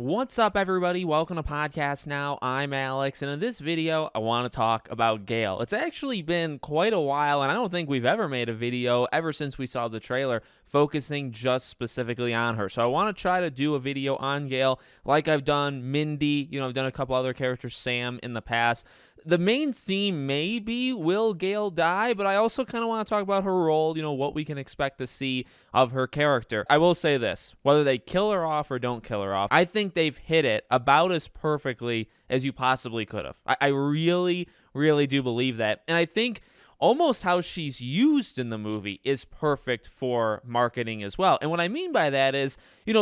What's up, everybody? Welcome to Podcast Now. I'm Alex, and in this video, I want to talk about Gale. It's actually been quite a while, and I don't think we've ever made a video ever since we saw the trailer focusing just specifically on her. So I want to try to do a video on Gale like I've done Mindy. I've done a couple other characters, Sam, in the past. The main theme may be, will Gale die? But I also kind of want to talk about her role, what we can expect to see of her character. I will say this, whether they kill her off or don't kill her off, I think they've hit it about as perfectly as you possibly could have. I really, really do believe that. And I think almost how she's used in the movie is perfect for marketing as well. And what I mean by that is,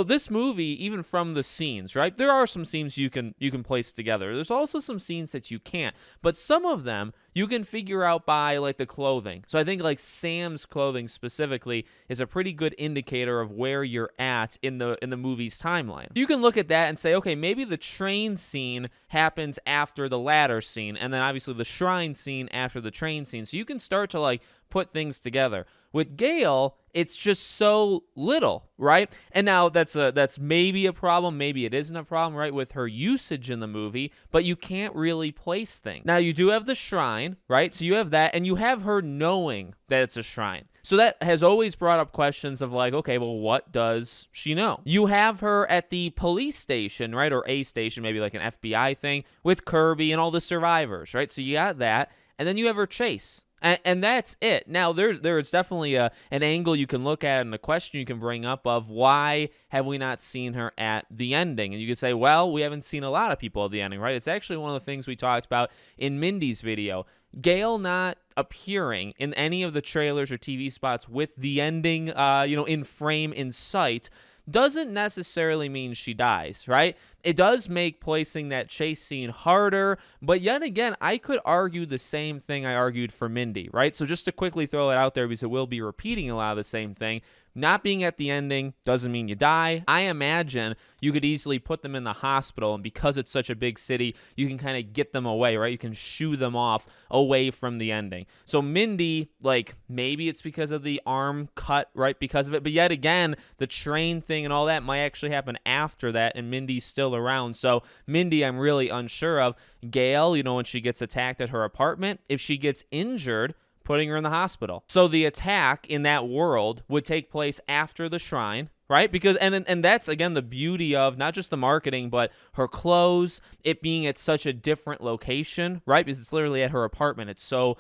this movie, even from the scenes, right? There are some scenes you can place together. There's also some scenes that you can't. But some of them you can figure out by like the clothing. So I think like Sam's clothing specifically is a pretty good indicator of where you're at in the movie's timeline. You can look at that and say, okay, maybe the train scene happens after the ladder scene, and then obviously the shrine scene after the train scene. So you can start to like put things together. With Gale, it's just so little, right? And now that's maybe a problem, maybe it isn't a problem, right, with her usage in the movie, but you can't really place things. Now, you do have the shrine, right? So you have that, and you have her knowing that it's a shrine. So that has always brought up questions of like, okay, well, what does she know? You have her at the police station, right, or a station, maybe like an FBI thing, with Kirby and all the survivors, right? So you got that, and then you have her chase. And that's it. Now, there's definitely an angle you can look at and a question you can bring up of why have we not seen her at the ending? And you could say, well, we haven't seen a lot of people at the ending, right? It's actually one of the things we talked about in Mindy's video. Gale not appearing in any of the trailers or TV spots with the ending, in frame, in sight, doesn't necessarily mean she dies, right? It does make placing that chase scene harder, but yet again, I could argue the same thing I argued for Mindy, right? So just to quickly throw it out there, because it will be repeating a lot of the same thing, not being at the ending doesn't mean you die. I imagine you could easily put them in the hospital, and because it's such a big city, you can kind of get them away, right? You can shoo them off away from the ending. So Mindy, like, maybe it's because of the arm cut, right, because of it, but yet again, the train thing and all that might actually happen after that, and Mindy's still around. So Mindy, I'm really unsure of. Gale, when she gets attacked at her apartment, if she gets injured, putting her in the hospital. So the attack in that world would take place after the shrine, right? Because and that's again the beauty of not just the marketing, but her clothes, it being at such a different location, right? Because it's literally at her apartment. It's so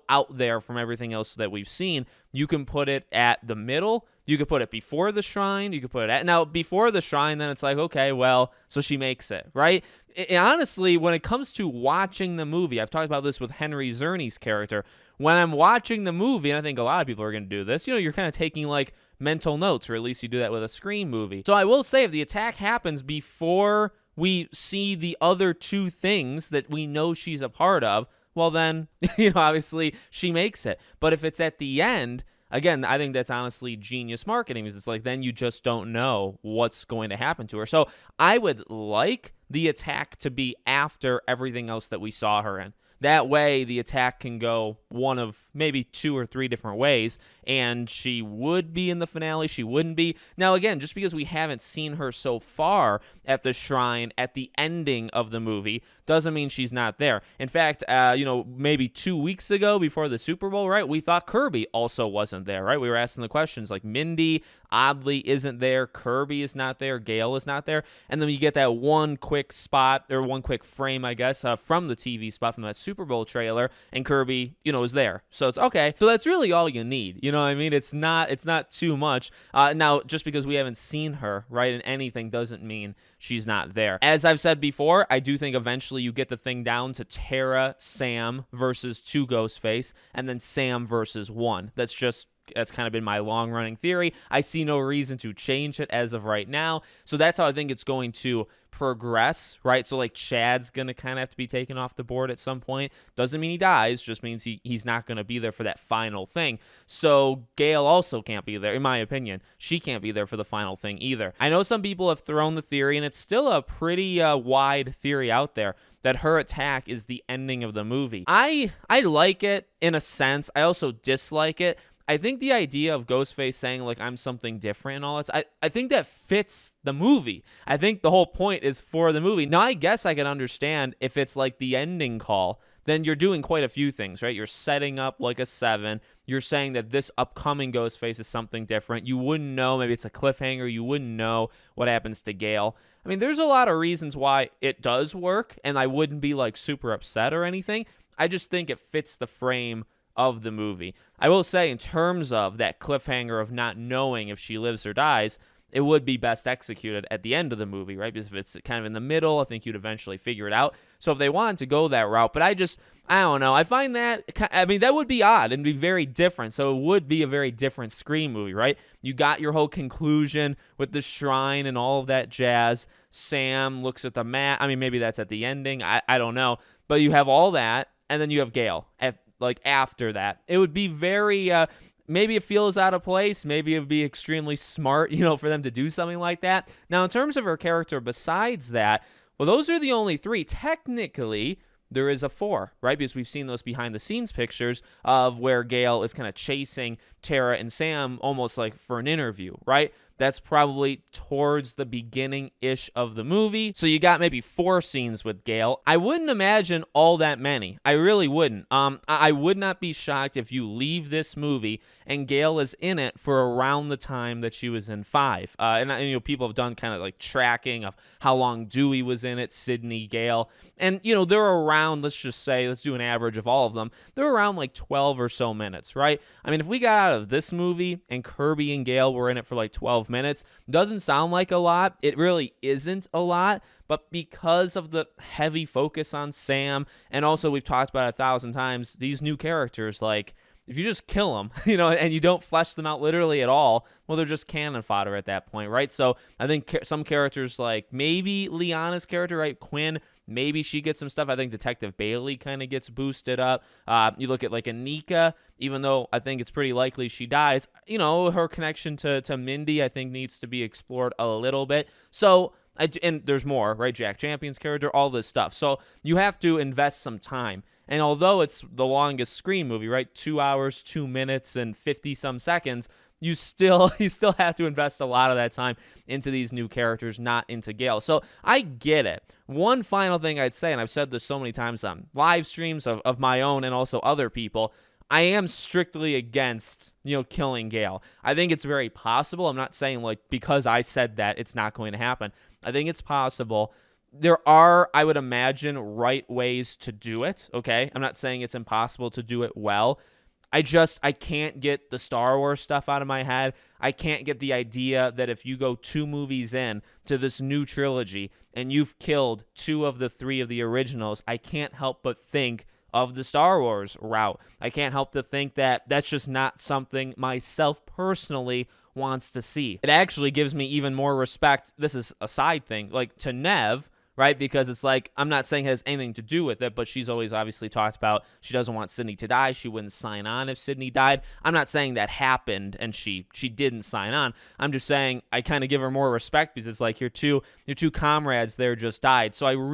out there from everything else that we've seen. You can put it at the middle. You could put it before the shrine. You could put it at now before the shrine. Then it's like, okay, well, so she makes it, right? Honestly, when it comes to watching the movie, I've talked about this with Henry Czerny's character. When I'm watching the movie, and I think a lot of people are going to do this, you're kind of taking like mental notes, or at least you do that with a Scream movie. So I will say, if the attack happens before we see the other two things that we know she's a part of, well then, obviously she makes it. But if it's at the end, again, I think that's honestly genius marketing, because it's like then you just don't know what's going to happen to her. So I would like the attack to be after everything else that we saw her in. That way, the attack can go one of maybe 2 or 3 different ways, and she would be in the finale, she wouldn't be. Now, again, just because we haven't seen her so far at the shrine at the ending of the movie doesn't mean she's not there. In fact, maybe 2 weeks ago before the Super Bowl, right, we thought Kirby also wasn't there, right? We were asking the questions like Mindy oddly isn't there, Kirby is not there, Gale is not there, and then you get that one quick spot, or one quick frame, I guess, from the TV spot from that Super Bowl trailer, and Kirby, is there. So it's okay. So that's really all you need. You know what I mean? It's not too much. Now, just because we haven't seen her, right, in anything doesn't mean she's not there. As I've said before, I do think eventually you get the thing down to Tara, Sam versus 2 Ghostface, and then Sam versus 1. That's kind of been my long-running theory. I see no reason to change it as of right now. So that's how I think it's going to progress, right? So like Chad's going to kind of have to be taken off the board at some point. Doesn't mean he dies, just means he's not going to be there for that final thing. So Gale also can't be there, in my opinion. She can't be there for the final thing either. I know some people have thrown the theory, and it's still a pretty wide theory out there, that her attack is the ending of the movie. I like it in a sense. I also dislike it. I think the idea of Ghostface saying, like, I'm something different and all that, I think that fits the movie. I think the whole point is for the movie. Now, I guess I can understand if it's like the ending call, then you're doing quite a few things, right? You're setting up like a 7. You're saying that this upcoming Ghostface is something different. You wouldn't know. Maybe it's a cliffhanger. You wouldn't know what happens to Gale. I mean, there's a lot of reasons why it does work, and I wouldn't be like super upset or anything. I just think it fits the frame of the movie. I will say, in terms of that cliffhanger of not knowing if she lives or dies, it would be best executed at the end of the movie, right? Because if it's kind of in the middle, I think you'd eventually figure it out. So if they wanted to go that route, but I don't know. I find that, I mean, that would be odd and be very different. So it would be a very different Scream movie, right? You got your whole conclusion with the shrine and all of that jazz. Sam looks at the map. I mean, maybe that's at the ending. I don't know. But you have all that, and then you have Gale after that. It would be very, maybe it feels out of place. Maybe it would be extremely smart, for them to do something like that. Now, in terms of her character, besides that, well, those are the only 3. Technically, there is a 4, right? Because we've seen those behind-the-scenes pictures of where Gale is kind of chasing Tara and Sam almost like for an interview, right? That's probably towards the beginning-ish of the movie. So you got maybe 4 scenes with Gale. I wouldn't imagine all that many. I really wouldn't. I would not be shocked if you leave this movie and Gale is in it for around the time that she was in 5. And people have done kind of like tracking of how long Dewey was in it, Sidney, Gale. And, they're around, let's do an average of all of them. They're around like 12 or so minutes, right? I mean, if we got out of this movie and Kirby and Gale were in it for like 12 minutes, doesn't sound like a lot. It really isn't a lot, but because of the heavy focus on Sam, and also we've talked about it 1,000 times, these new characters, like, if you just kill them, and you don't flesh them out literally at all, well, they're just cannon fodder at that point, right? So I think some characters, like maybe Liana's character, right, Quinn, maybe she gets some stuff. I think Detective Bailey kind of gets boosted up. You look at like Anika, even though I think it's pretty likely she dies, her connection to Mindy, I think, needs to be explored a little bit. So, and there's more, right? Jack Champion's character, all this stuff. So you have to invest some time. And although it's the longest Scream movie, right, 2 hours, 2 minutes, and 50-some seconds, you still have to invest a lot of that time into these new characters, not into Gale. So I get it. One final thing I'd say, and I've said this so many times on live streams of my own and also other people, I am strictly against, killing Gale. I think it's very possible. I'm not saying, like, because I said that, it's not going to happen. I think it's possible. There are, I would imagine, right ways to do it, okay? I'm not saying it's impossible to do it well. I can't get the Star Wars stuff out of my head. I can't get the idea that if you go 2 movies in to this new trilogy and you've killed 2 of the 3 of the originals, I can't help but think of the Star Wars route. I can't help to think that that's just not something myself personally wants to see. It actually gives me even more respect. This is a side thing, like to Nev, right? Because it's like, I'm not saying it has anything to do with it, but she's always obviously talked about she doesn't want Sidney to die. She wouldn't sign on if Sidney died. I'm not saying that happened and she didn't sign on. I'm just saying I kind of give her more respect because it's like your two comrades there just died. So I'm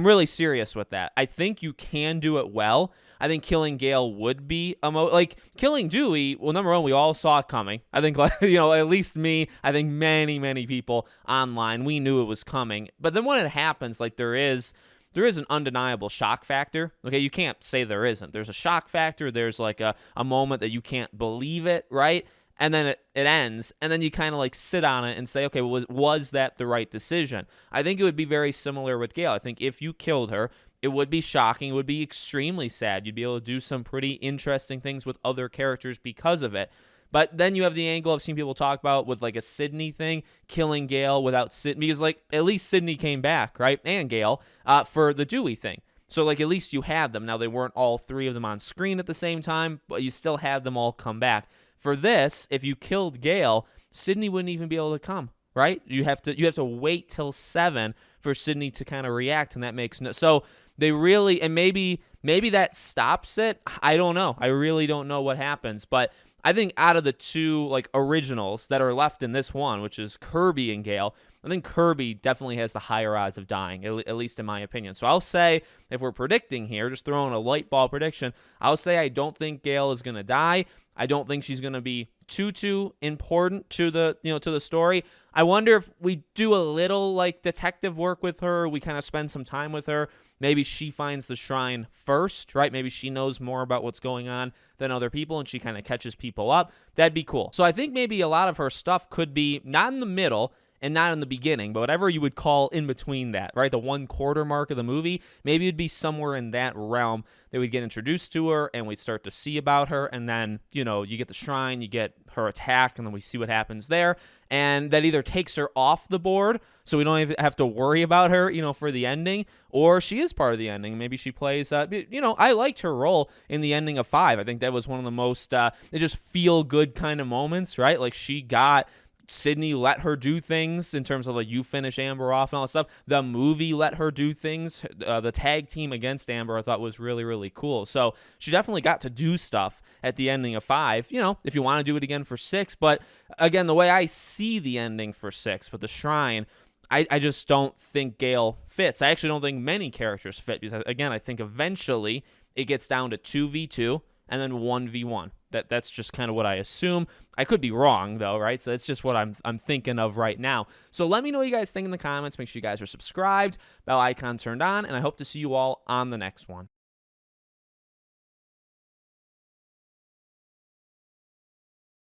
really serious with that. I think you can do it well. I think killing Gale would be like killing Dewey. Well, number one, we all saw it coming. I think, at least me. I think many people online, we knew it was coming. But then when it happens, like there is an undeniable shock factor. Okay, you can't say there isn't. There's a shock factor. There's like a moment that you can't believe it, right? And then it ends, and then you kind of like sit on it and say, okay, was that the right decision? I think it would be very similar with Gale. I think if you killed her, it would be shocking. It would be extremely sad. You'd be able to do some pretty interesting things with other characters because of it. But then you have the angle I've seen people talk about with like a Sidney thing, killing Gale without Sidney, because like at least Sidney came back, right? And Gale for the Dewey thing. So like at least you had them. Now they weren't all 3 of them on screen at the same time, but you still had them all come back. For this, if you killed Gale, Sidney wouldn't even be able to come, right? You have to wait till 7 for Sidney to kind of react, and that makes no. So they really, and maybe that stops it. I don't know. I really don't know what happens, but I think out of the 2 like originals that are left in this one, which is Kirby and Gale, I think Kirby definitely has the higher odds of dying, at least in my opinion. So I'll say, if we're predicting here, just throwing a light ball prediction, I'll say I don't think Gale is going to die. I don't think she's going to be too important to the to the story. I wonder if we do a little like detective work with her, we kind of spend some time with her. Maybe she finds the shrine first, right? Maybe she knows more about what's going on than other people, and she kind of catches people up. That'd be cool. So I think maybe a lot of her stuff could be not in the middle and not in the beginning, but whatever you would call in between that, right? The 1/4 mark of the movie, maybe it'd be somewhere in that realm that we'd get introduced to her and we'd start to see about her. And then, you get the shrine, you get her attack, and then we see what happens there. And that either takes her off the board so we don't even have to worry about her, for the ending, or she is part of the ending. Maybe she plays, I liked her role in the ending of 5. I think that was one of the most, it just feel good kind of moments, right? Like she got Sydney, let her do things in terms of like you finish Amber off and all that stuff. The movie let her do things. The tag team against Amber I thought was really, really cool. So she definitely got to do stuff at the ending of 5, if you want to do it again for 6. But again, the way I see the ending for 6 with the shrine, I just don't think Gale fits. I actually don't think many characters fit because, again, I think eventually it gets down to 2v2 and then 1v1. That's just kind of what I assume. I could be wrong, though, right? So that's just what I'm thinking of right now. So let me know what you guys think in the comments. Make sure you guys are subscribed, bell icon turned on, and I hope to see you all on the next one.